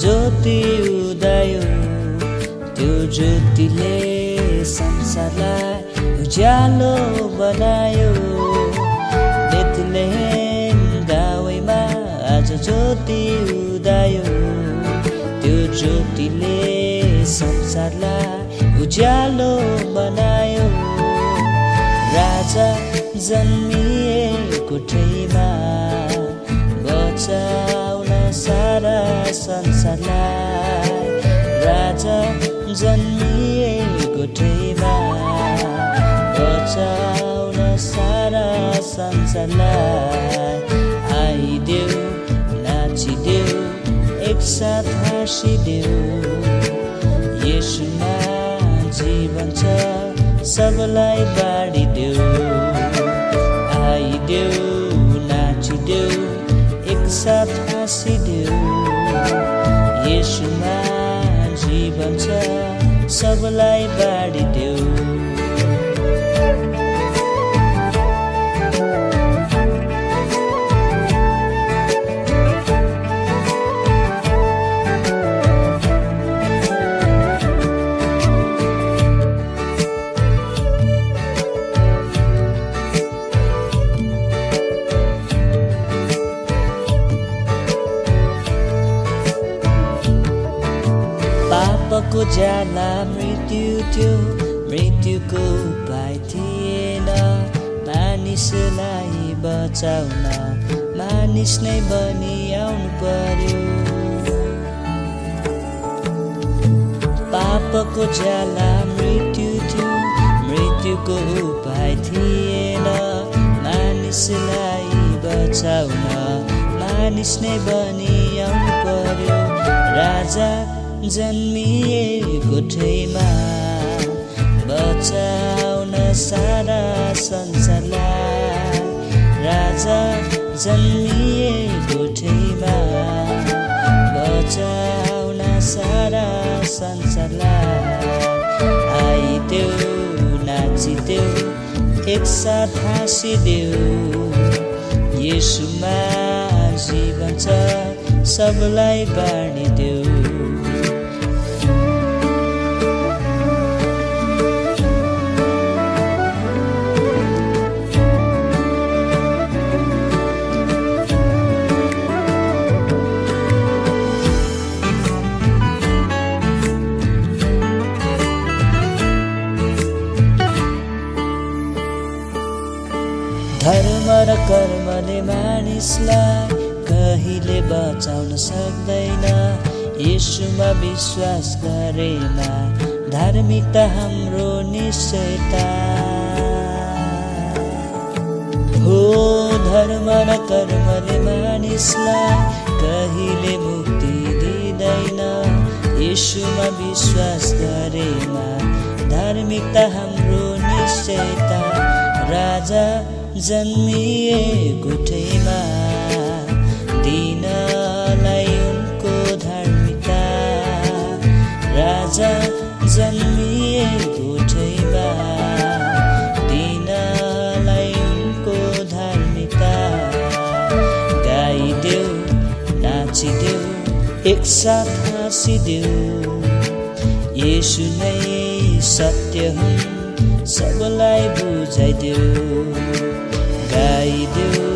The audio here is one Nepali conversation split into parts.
ज्योति उदायो त्यो ज्योतिले संसारलाई उज्यालो बनायो बेथलेहेम गाउँमा आज ज्योति उदायो त्यो ज्योतिले संसारलाई उज्यालो बनायो राजा जन्मिएको ठैमा बचाउन सारा संसारलाई राजा जन्मिएको ठैमा बचाउन सारा संसारलाई आइदेऊ नाचिदेऊ एकसाथ हाँसिदेऊ येशूमा जीवन छ सबलाई बाँडिदेऊ आइदेऊ नाचिदेऊ एकसाथ हाँसिदेऊ येशूमा जीवन छ सबलाई बाँडिदेऊ पापको ज्याला मृत्यु थियो मृत्युको उपाय थिएन मानिसलाई बचाउन मानिस नै बनि आउनु पर्यो पापको ज्याला मृत्यु थियो मृत्युको उपाय थिएन मानिसलाई बचाउन मानिस नै बनि आउनु पर्यो राजा जन्मिएको ठैमा बचाउन सारा संसारलाई राजा जन्मिएको ठैमा बचाउन सारा संसारलाई आइदेऊ नाचिदेऊ एकसाथ हाँसिदेऊ येशूमा जीवन छ सबलाई बाँडिदेऊ धर्म र कर्मले मानिसलाई कहिले बचाउन सक्दैन येशूमा विश्वास गरेमा धार्मिकता हाम्रो निश्चयता हो धर्म र कर्मले मानिसलाई कहिले मुक्ति दिँदैन येशूमा विश्वास गरेमा धार्मिकता हाम्रो निश्चयता राजा जन्मिएको ठैमा दिनलाई उनको धार्मिकता राजा जन्मिएको ठैमा दिनलाई उनको धार्मिकता गाइदेऊ नाचिदेऊ एकसाथ हाँसिदेऊ येशू नै सत्य हुन् सबलाई बुझाइदेऊ गाइदेऊ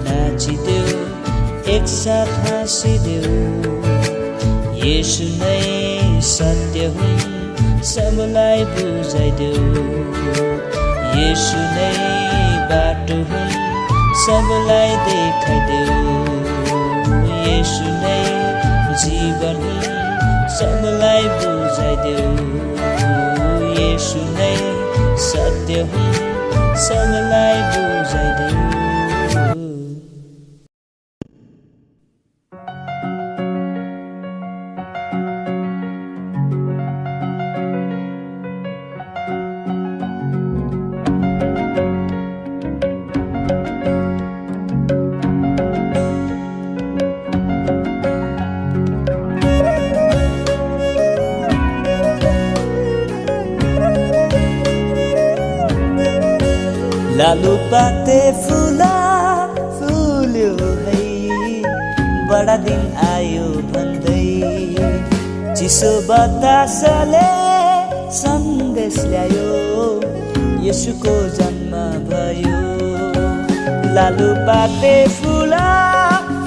नाचिदेऊ एकसाथ हाँसिदेऊ येशू नै सत्य हुन् सबलाई बुझाइदेऊ येशू नै बाटो हुन् सबलाई देखाइदेऊ येशू नै जीवन हुन् सबलाई बुझाइदेऊ येशू नै सत्य हुन् सबलाई बुझाइदेऊ लालुपाते फुला फुल्यो है बडा दिन आयो भन्दै चिसो बतासले सन्देश ल्यायो येशूको जन्म भयो लालुपाते फुला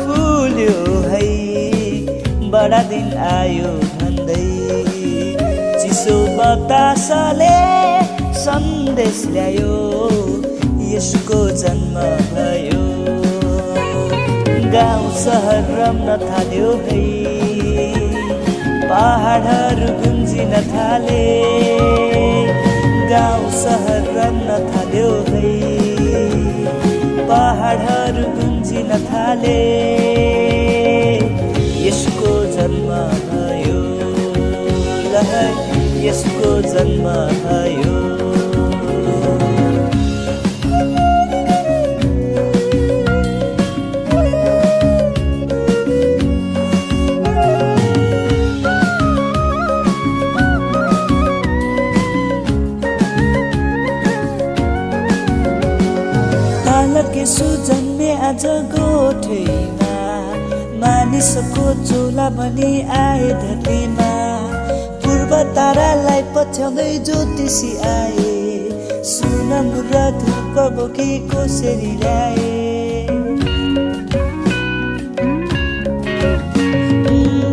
फुल्यो है बडा दिन आयो भन्दै चिसो बतासले सन्देश ल्यायो येशूको जन्म भयो गाउँ सहर रम्न थाल्यो है पहाडहरू गुन्जिन थाले गाउँ सहर रम्न थाल्यो है पहाडहरू गुन्जिन थाले येशूको जन्म भयो येशूको जन्म भयो येशू जन्मे आज गोठैमा मानिसको चोला भनी आए धरतीमा पूर्व तारालाई पछ्याउँदै ज्योतिषी आए सुनम र धूप बोकी कोसेली ल्याए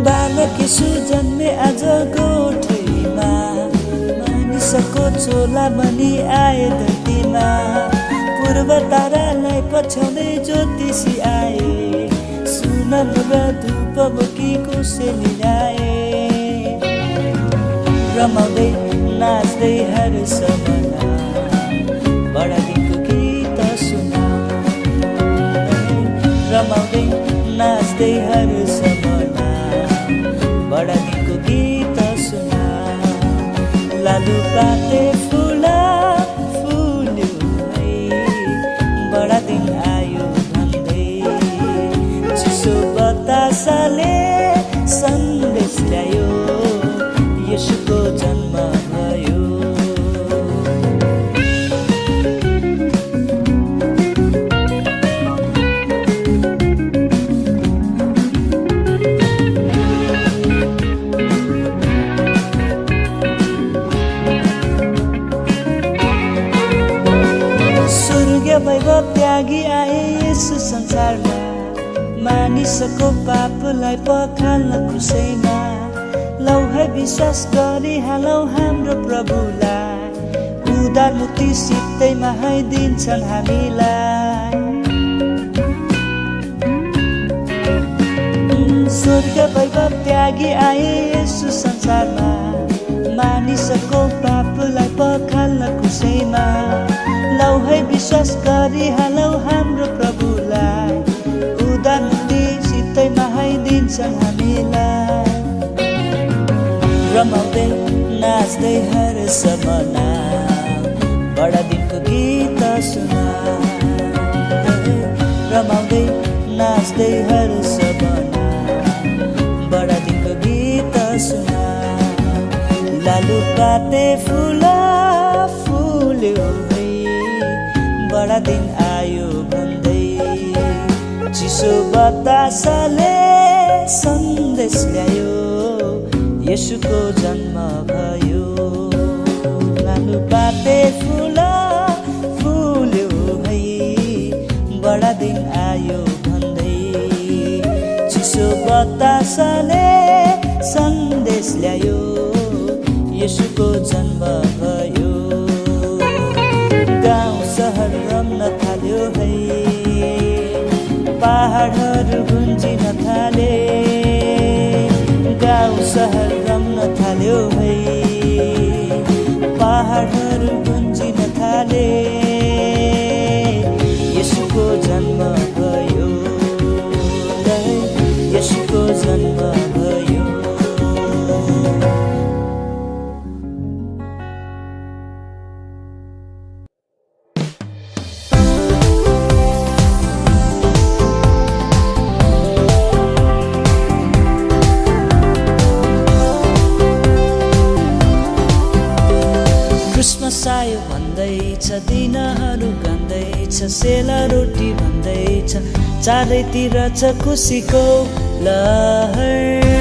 बालक येशू जन्मे आज गोठैमा मानिसको चोला भनी आए धरतीमा पूर्व तारालाई पछ्याउँदै ज्योतिषी आए सुनम र धूप बोकी कोसेली ल्याए रमाउँदै नाच्दै हर्ष मना बडा दिनको गीत सुना रमाउँदै नाच्दै हर्ष मना बडा दिनको गीत सुना लालुपाते फुला बडा दिन आयो भन्दै चिसो बतासले सन्देश ल्यायो येशूको जन्म भयो वैभव त्यागी आए यसो संसारमा मानिसको पापलाई पखाल्न क्रुसैमा लौ है विश्वास गरिहालौ हाम्रो प्रभुलाई उदार मुक्ति सित्तैमा है दिन्छन् हामीलाई स्वर्ग वैभव त्यागी आए यसो संसारमा मानिसको पापलाई पखाल्न क्रुसैमा लौ है विश्वास गरिहालौ हाम्रो प्रभुलाई उदार मुक्ति सित्तैमा है दिन्छन् हामीलाई रमाउँदै नाच्दै हर्ष मना बडा दिनको गीत सुना रमाउँदै नाच्दै हर्ष मना बडा दिनको गीत सुना लालुपाते फुला फुल्यो बडा दिन आयो भन्दै चिसो बतासले सन्देश ल्यायो येशूको जन्म भयो लालुपाते फुला फुल्यो है बडा दिन आयो भन्दै चिसो बतासले सन्देश ल्यायो येशूको जन्म भयो गाउँ सहर रम्न थाल्यो है पहाडहरू गुन्जिन थाले गाउँ सहर रम्न थाल्यो है पहाडहरू गुन्जिन थाले येशूको जन्म भयो येशूको जन्म भयो क्रिसमस आयो भन्दैछ दिनहरू गन्दै सेला रोटी भन्दैछ चारैतिर छ खुसीको लहर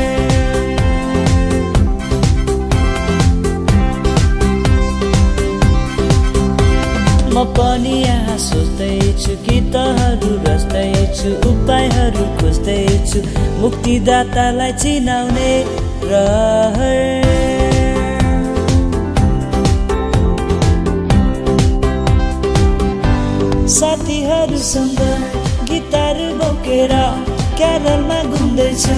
म पनि यहाँ सोच्दैछु गीतहरू रच्दैछु उपायहरू खोज्दैछु मुक्तिदातालाई चिनाउने रहर साथीहरूसँग गिटार बोकेर क्यारलमा घुम्दैछु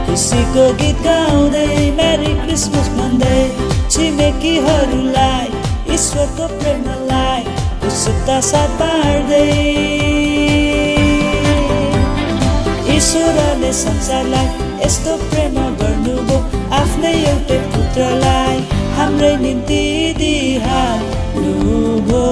खुसीको गीत गाउँदै मेरी क्रिसमस भन्दै छिमेकीहरूलाई ईश्वरको प्रेमलाई उत्सुकता साथ बाँड्दै ईश्वरले संसारलाई यस्तो प्रेम गर्नुभयो आफ्नै एउटै पुत्रलाई हाम्रै निम्ति दिइहाल्नुभयो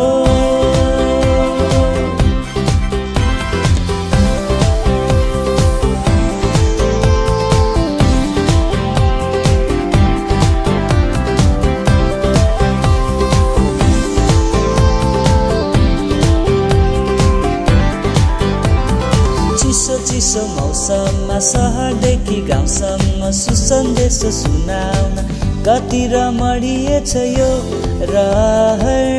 चिसो मौसममा सहरदेखि गाउँसम्म सुसन्देश सुनाउन कति रमणीय छ यो रहर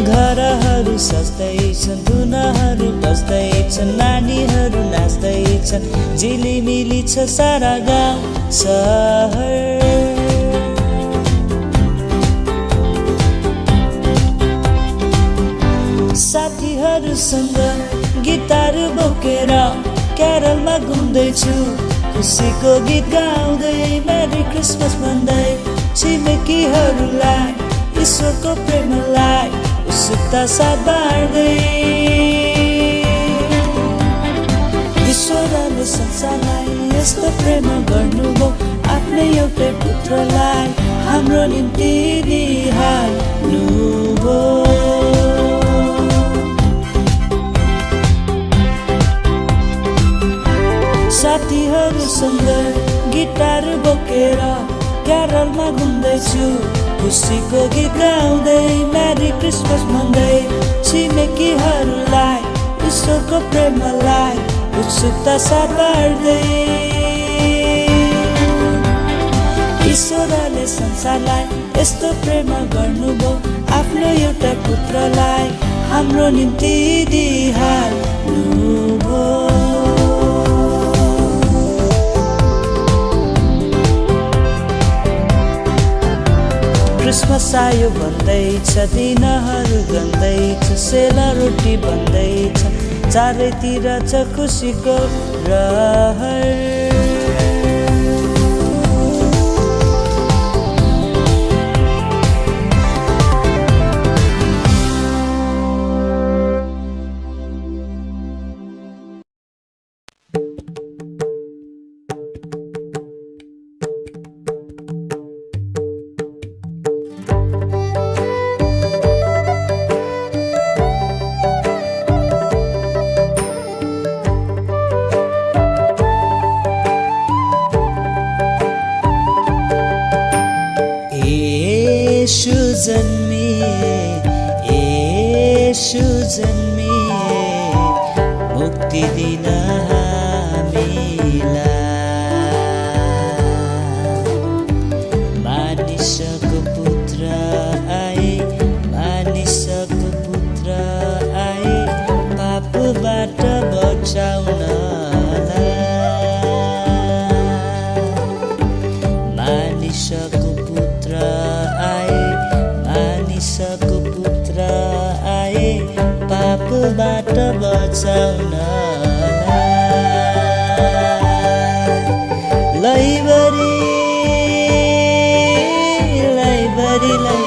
घरहरू सज्दैछन् धुनहरू बज्दैछन् नानीहरू नाच्दैछन् झिलिमिली छ सारा गाउँ सहर साथीहरूसँग गिटार बोकेर क्यारलमा घुम्दैछु खुसीको गीत गाउँदै मेरी क्रिसमस भन्दै छिमेकीहरूलाई ईश्वरको प्रेमलाई उत्सुकता साथ बाँड्दै ईश्वरले संसारलाई यस्तो प्रेम गर्नुभयो आफ्नै एउटै पुत्रलाई हाम्रो निम्ति दिइहाल्नुभयो साथीहरूसँग गिटार बोकेर क्यारलमा घुम्दैछु खुसीको गीत गाउँदै मेरी क्रिसमस भन्दै छिमेकीहरूलाई ईश्वरको प्रेमलाई उत्सुकता साथ बाँड्दै ईश्वरले संसारलाई यस्तो प्रेम गर्नुभयो आफ्नो एउटा पुत्रलाई हाम्रो निम्ति दिइहाल्नुभयो क्रिसमस आयो भन्दैछ दिनहरू गन्दैछ सेला रोटी भन्दैछ चारैतिर छ खुसीको रहर येशू जन्मिए मुक्ति दिन हामीलाई मानिसको पुत्र आए मानिसको पुत्र आए पापबाट बचाउनलाई मानिसको पुत्र आए मानिसको पुत्र आए पापबाट बचाउनलाई लैबरी लैबरी लै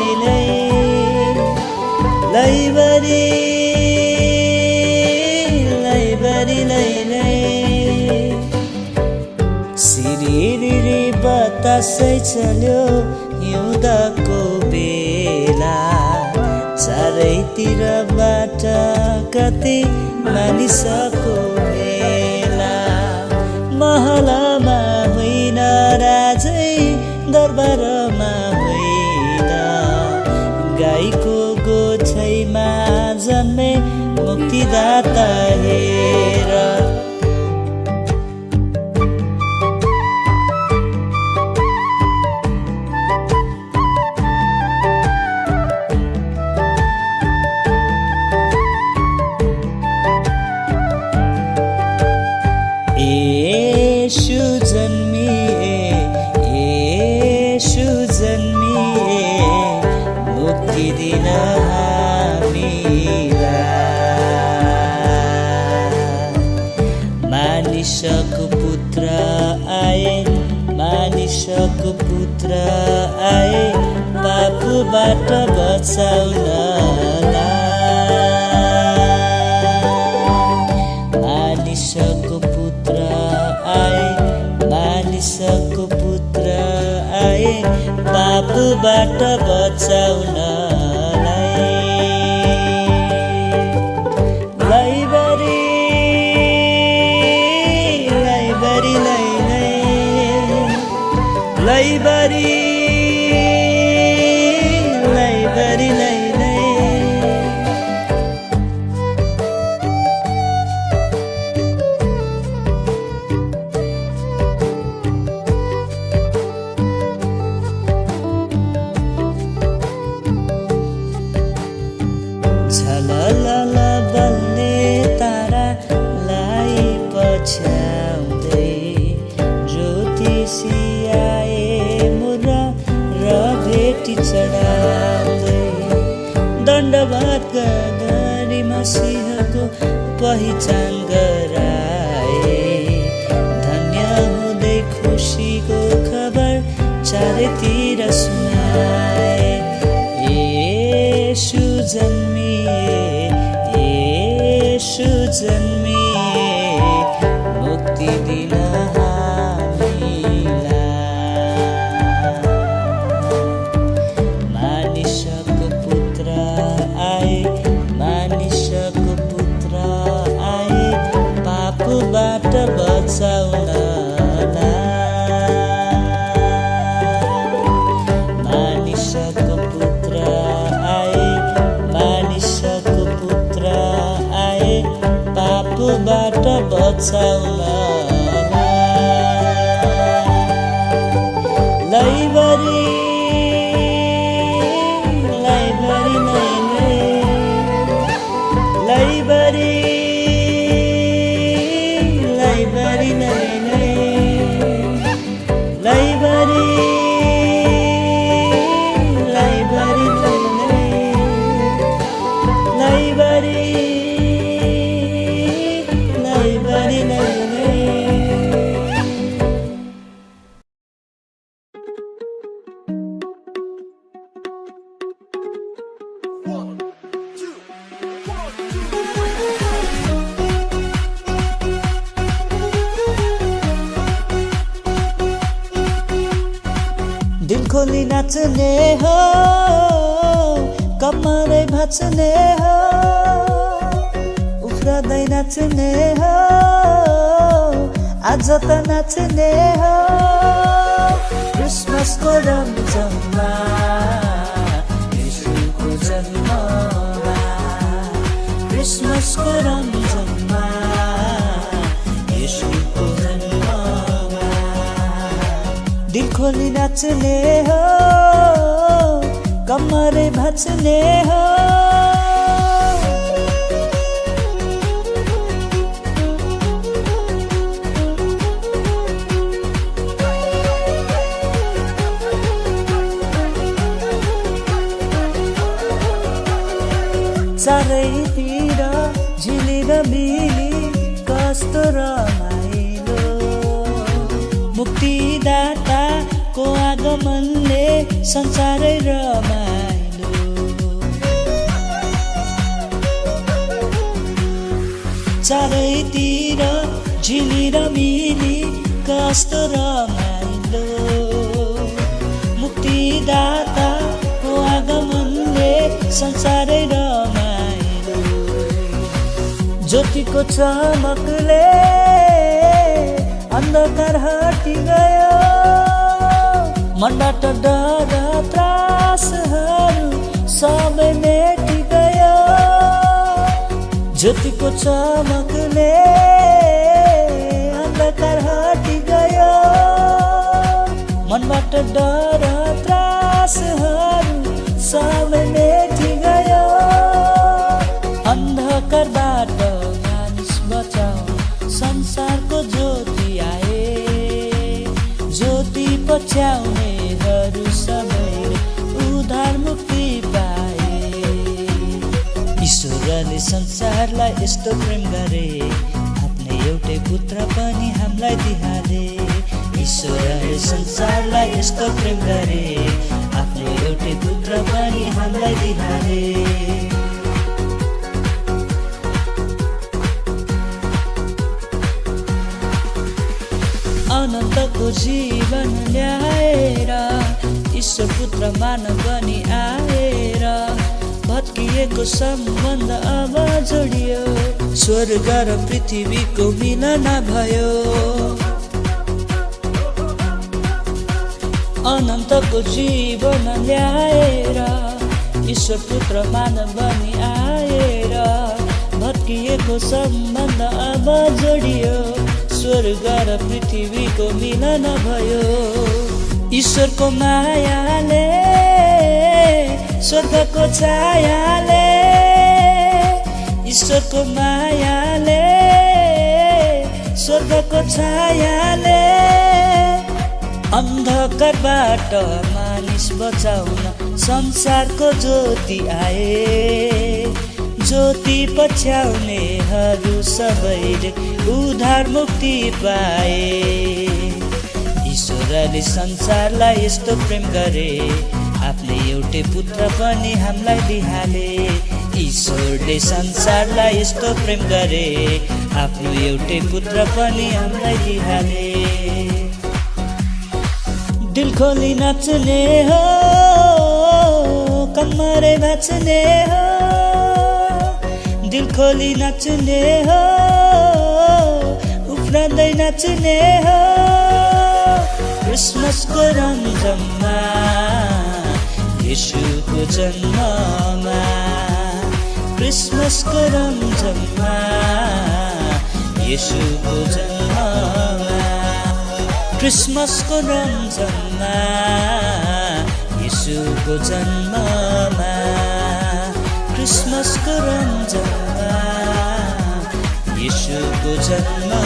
लैबरी लैबरी लै सिरिरी बतासै चल्यो हिउँदको बेला चारैतिरबाट कति मानिसको भेला महलमा होइन राजै बारमा होइन गाईको गोछैमा जन्मे मुक्तिदाता हेर येशू जन्मिए मुक्ति दिन हामीलाई मानिसको पुत्र आए पापबाट बचाउनलाई मानिसको पुत्र आए पापबाट बचाउनलाई झललल बल्ने तारालाई पछ्याउँदै ज्योतिषी आए मुर र भेटी चढाउँदै दण्डवत गरी मसीहको पहिचान गराए धन्य हुँदै खुसीको खबर चारैतिर सुनाए येशू जन्मिए मुक्ति दिन हामीलाई मानिसको पुत्र आए पापबाट बचाउनलाई मानिसको पुत्र आए पापबाट बचाउनलाई दिल खोली नाच्ने हो कम्मरै भाँच्ने हो उफ्रदै नाच्ने हो आज त नाच्ने हो क्रिसमसको रमझममा येशूको जन्ममा क्रिसमसको रमझममा येशूको जन्ममा दिल खोली नाच्ने हो कम्मरै भाँच्ने हो चारैतिर झिलिर मिली कस्तो रमाइलो मुक्तिदाताको आगमनले संसारै रमाइलो चारैतिर झिलिर मिली कस्तो रमाइलो मुक्तिदाताको आगमनले संसारै रमाइलो ज्योतिको चमकले अंधकार हटी गयो मनबाट डर त्रासहरू सबै मेटी गयो, ज्योतिको चमकले अन्धकार हटी गयो। मनबाट डर त्रासहरू सबै मेटी गयो, अन्धकारबाट मानिस बचाउ संसारको ज्योति आए, ज्योति पछ्याउनेहरू सबैले उद्धार मुक्ति पाए। ईश्वरले संसारलाई यस्तो प्रेम गरे, आफ्नै एउटै पुत्र पनि हामीलाई दिहाले। ईश्वरले संसारलाई यस्तो प्रेम गरे, आफ्नो एउटै पुत्र पनि हामीलाई दिहाले। अनन्तको जीवन ल्याएर ईश्वर पुत्र मानव बनी आएर, भत्किएको सम्बन्ध अब जोडियो, स्वर्ग र पृथ्वीको मिलन भयो। अनन्तको जीवन ल्याएर ईश्वर पुत्र मानव बनी आएर, भत्किएको सम्बन्ध अब जोडियो, स्वर्ग र पृथ्वीको मिलन भयो। ईश्वरको मायाले, स्वर्गको छायाले, ईश्वरको मायाले, स्वर्गको छायाले, अन्धकारबाट मानिस बचाउन संसारको ज्योति आए, ज्योति पछ्याउनेहरू सबैले उद्धार मुक्ति पाए। ईश्वरले संसारलाई यस्तो प्रेम गरे, आफ्नै एउटै पुत्र पनि हामीलाई दिहाले। ईश्वरले संसारलाई यस्तो प्रेम गरे, आफ्नो एउटै पुत्र पनि हामीलाई दिहाले। दिल खोली नाच्ने हो, कम्मरै नाच्ने हो, दिल खोली नाच्ने हो, उफ्रँदै नाच्ने हो। क्रिसमसको रमझममा, येशूको जन्ममा, क्रिसमसको रमझममा, येशूको जन्ममा, क्रिसमसको रमझममा, येशूको जन्ममा, क्रिसमसको रमझममा, येशूको जन्ममा।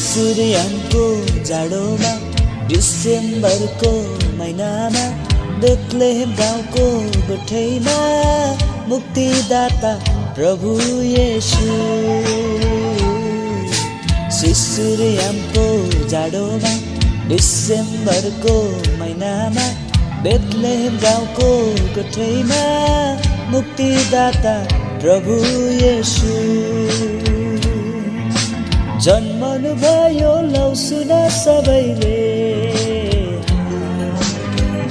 सूर्यानको जाडोमा, डिसेम्बरको महिनामा, बेथलेहेम गाउँको गोठैमा, मुक्तिदाता प्रभु येशू। सूर्यानको जाडोमा, डिसेम्बरको महिनामा, बेथलेहेम गाउँको गोठैमा, मुक्तिदाता प्रभु येशू। जन्मनु भयो लौ सुन सबैले,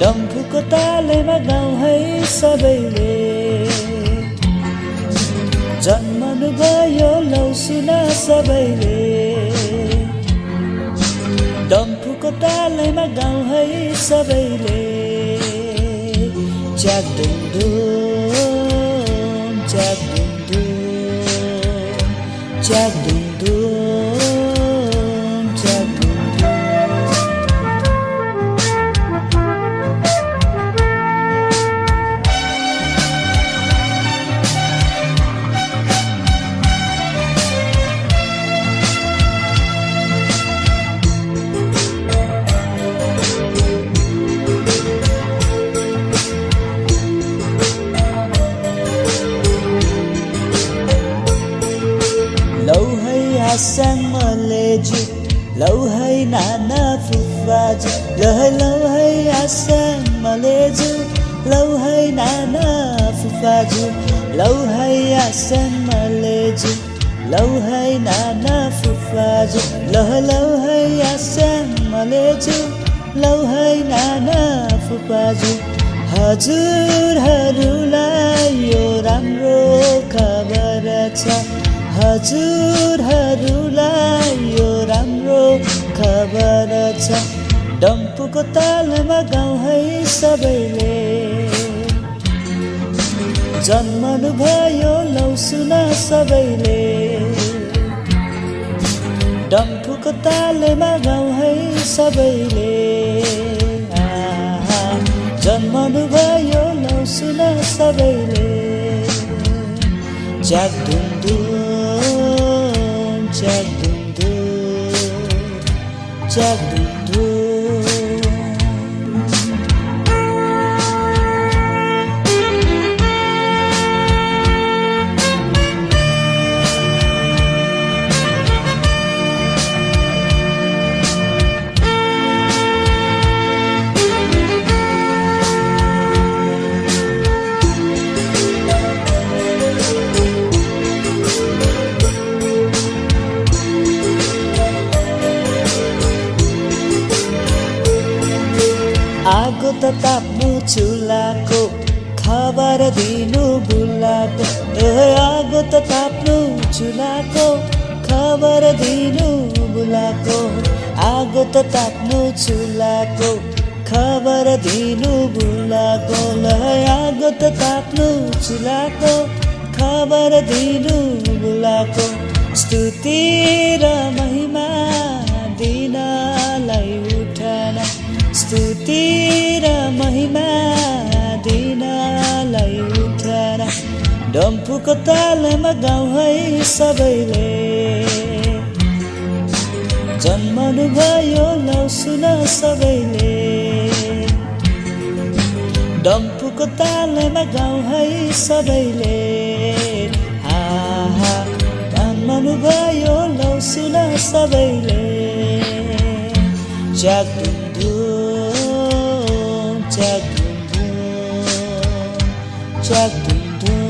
डम्फुको तालमा गाउँ है सबैले। जन्मनु भयो लौ सुन सबैले, डम्फुको तालमा गाउँ है सबैले। च्याक डुमडुम, च्याक डुमडुम, च्याक डुमडुम। फुफाजु लौ है आसान मलेजु लौ है नाना फुफाजु लौ है आसान मलेजु लौ है नाना फुफाजु लौ है आसान मलेजु लौ है नाना फुफाजु हजुरहरूलाई यो राम्रो खबर छ हजुरहरूलाई यो राम्रो खबर छ डम्फुको तालमा गाउँ है सबैले जन्मनु भयो लौ सुन सबैले डम्फुको तालमा गाउँ है सबैले जन्मनु भयो लौ सुन सबैले च्याक धुम धुम च्याक धुम धुम च्याक धुम धुम आगो त ताप्नु चुलाको खबर दिनु बुलाको आगो त ताप्नु चुलाको खबर दिनु बुलाको आगो त ताप्नु चुलाको खबर दिनु बुलाको आगो त ताप्नु चुलाको खबर दिनु बुलाको स्तुति र महिमा दिनलाई उठन स्तुति र महिमा दिनलाई उठन डम्फुको तालमा गाउँ है सबैले जन्मनु भयो लौ सुन सबैले डम्फुको तालमा गाउँ है सबैले जन्मनु भयो लौ सुन सबैले च्याक धुम धुम च्याक धुम धुम च्याक धुम धुम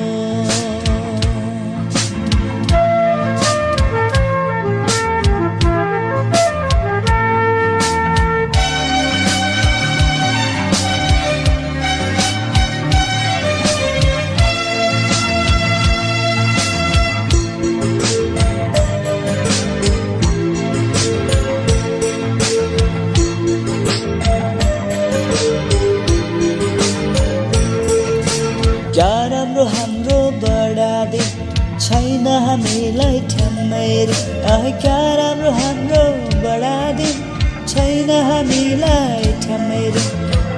क्या राम्रो हाम्रो बडा दिन छैन हामीलाई ठ्याम्मै क्या राम्रो हाम्रो बडा दिन छैन हामीलाई ठ्याम्मै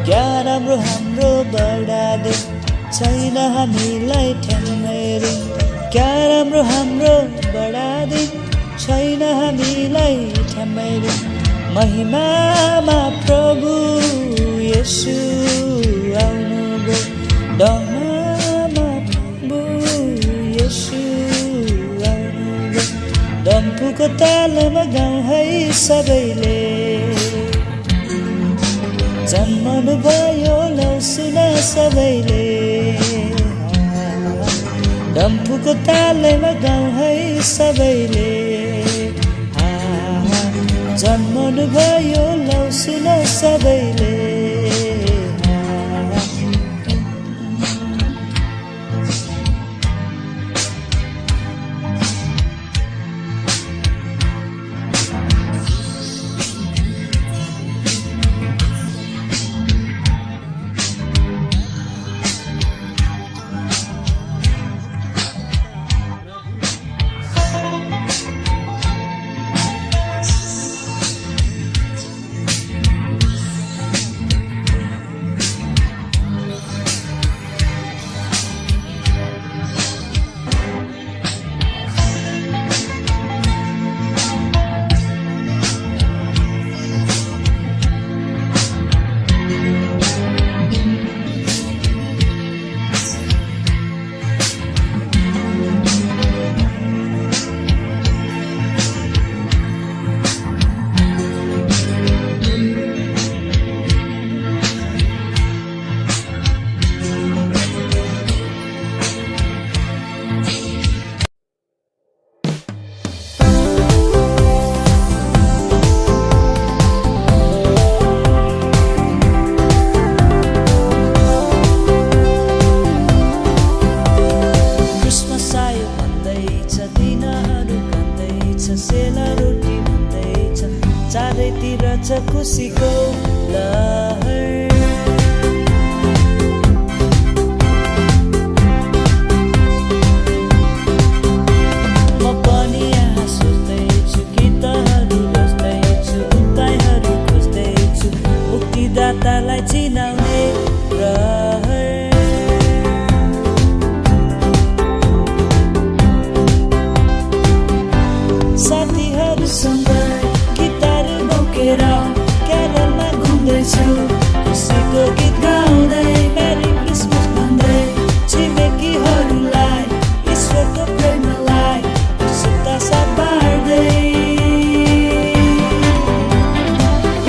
क्या राम्रो हाम्रो बडा दिन छैन हामीलाई ठ्याम्मै क्या राम्रो हाम्रो बडा दिन छैन हामीलाई ठ्याम्मै महिमामा प्रभु येशू आउनुभयो डम्फुको तालमा गाउँ है सबैले जन्मनु भयो लौ सुन सबैले डम्फुको तालमा गाउँ है सबैले जन्मनु भयो लौ सुन सबैले दातालाई चिनाउने प्रहर। साथीहरूसँग गिटार बोकेर क्यारलमा घुम्दैछु, खुसीको गीत गाउँदै मेरी क्रिसमस भन्दै, छिमेकीहरूलाई ईश्वरको प्रेमलाई शुभता साथ बाँड्दै।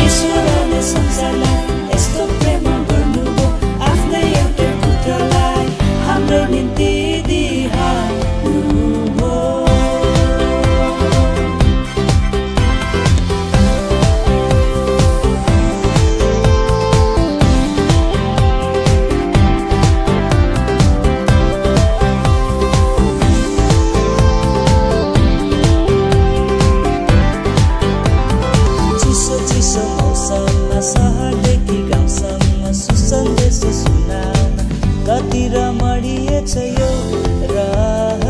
ईश्वरले संसारलाई यस्तो प्रेम गर्नुभयो, आफ्नै एउटै पुत्रलाई हाम्रो निम्ति दिइहाल्नुभयो। चिसो मौसममा सहरदेखि गाउँसम्म सुसन्देश सुनाउन कति रमणीय छ यो रहर।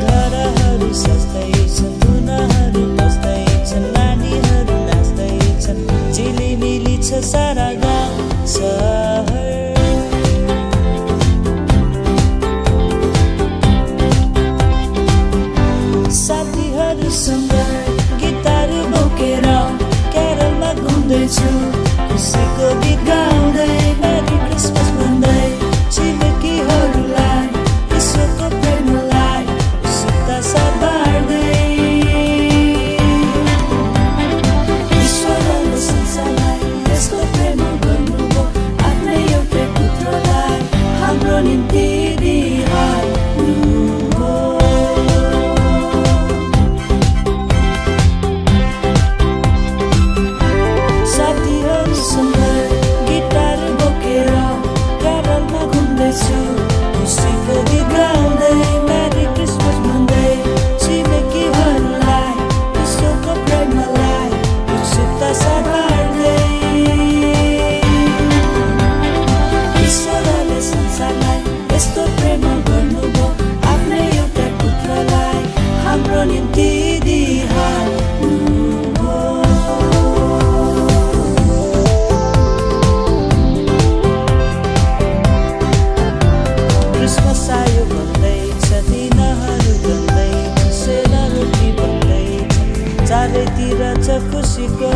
घरहरू सज्दैछन्, धुनहरू बज्दैछन्, नानीहरू नाच्दैछन्, झिलिमिली छ सारा गाउँ सहर। साथीहरूसँग गिटार बोकेर क्यारलमा घुम्दैछु, खुसीको गीत गाउँदै मेरी क्रिसमस भन्दै, छिमेकीहरूलाई ईश्वरको प्रेमलाई शुभता साथ बाँड्दै। ईश्वरले संसारलाई यस्तो प्रेम गर्नुभयो, आफ्नै एउटै पुत्रलाई हाम्रो निम्ति दिइहाल्नुभयो। गिटार बोकेर क्यारलमा घुम्दैछु, खुसीको गीत गाउँदै मेरी क्रिसमस भन्दै, छिमेकीहरूलाई ईश्वरको प्रेमलाई शुभता साथ बाँड्दै। ईश्वरले संसारलाई यस्तो प्रेम गर्नुभयो, आफ्नै एउटा पुत्रलाई हाम्रो निम्ति दिइहाल्नुभयो। क्रिसमस आयो भन्दैछ, दिनहरू गन्दैछ, सेला रोटी भन्दैछ, चारैतिर छ खुसीको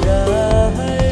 रहर।